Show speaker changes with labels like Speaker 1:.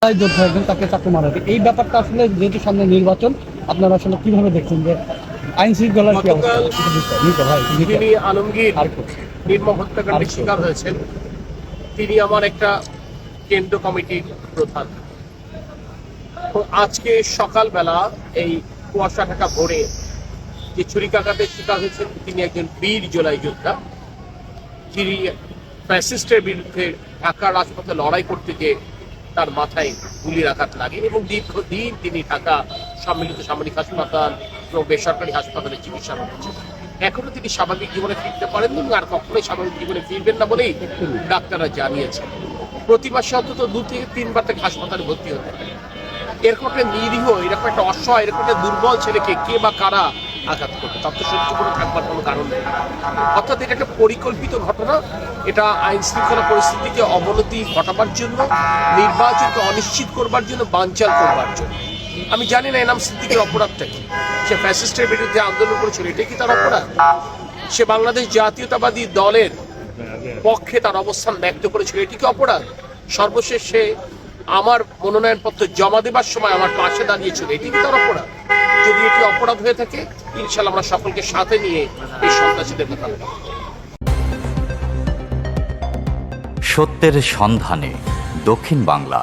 Speaker 1: যোদ্ধা একজন তাকে চাকু মারা হয়। এই ব্যাপারটা আসলে যেহেতু সামনে নির্বাচন, আপনারা আসলে কিভাবে দেখছেন যে আইন শৃঙ্খলার কি অবস্থা?
Speaker 2: যিনি আলমগীর নির্মম হত্যাকাণ্ডের শিকার হয়েছেন, তিনি আমার একটা কেন্দ্র কমিটির প্রধান। আজকে সকালবেলা এই কুয়াশা ঢাকা ভোরে যে ছুরিকাঘাতের শিকার হয়েছেন, তিনি একজন বীর জোলাই যোদ্ধা, যিনি ফ্যাসিস্টের বিরুদ্ধে ঢাকা রাজপথে লড়াই করতে গিয়ে তার মাথায় গুলির আঘাত লাগে এবং দীর্ঘদিন তিনি ঢাকা সম্মিলিত সামরিক হাসপাতাল এবং বেসরকারি হাসপাতালে চিকিৎসা করছেন। এখনো তিনি স্বাভাবিক জীবনে ফিরতে পারেননি এবং আর কখনোই স্বাভাবিক জীবনে ফিরবেন না বলেই ডাক্তাররা জানিয়েছেন। প্রতি মাসে অন্তত 2 থেকে 3 বার তাকে হাসপাতালে ভর্তি হতে হয়। এরকম একটা নিরীহ, এরকম একটা অসহায়, এরকম একটা দুর্বল ছেলেকে কে বা কারা আঘাত করবে, তার তো সহ্য করে থাকবার কোনো কারণ নেই। অর্থাৎ এটা একটা পরিকল্পিত ঘটনা। এটা আইন শৃঙ্খলা পরিস্থিতিকে অবনতি ঘটাবার জন্য, নির্বাচনকে অনিশ্চিত করবার জন্য, বানচাল করবার জন্য। আমি জানি না এনাম সিদ্দিকের অপরাধটা কি। সে ফ্যাসিস্টের বিরুদ্ধে আন্দোলন করেছিল, এটা কি তার অপরাধ? সে বাংলাদেশ জাতীয়তাবাদী দলের পক্ষে তার অবস্থান ব্যক্ত করেছিল, এটি কি অপরাধ? সর্বশেষ সে আমার মনোনয়নপত্র জমা দেবার সময় আমার পাশে দাঁড়িয়েছিল, এটি কি তার অপরাধ? যদি এটি অপরাধ হয়ে থাকে, ইনশাআল্লাহ আমরা সকলকে সাথে নিয়ে এই সন্ত্রাসীদের মোকাবিলা করব।
Speaker 3: সত্যের সন্ধানে দক্ষিণ বাংলা।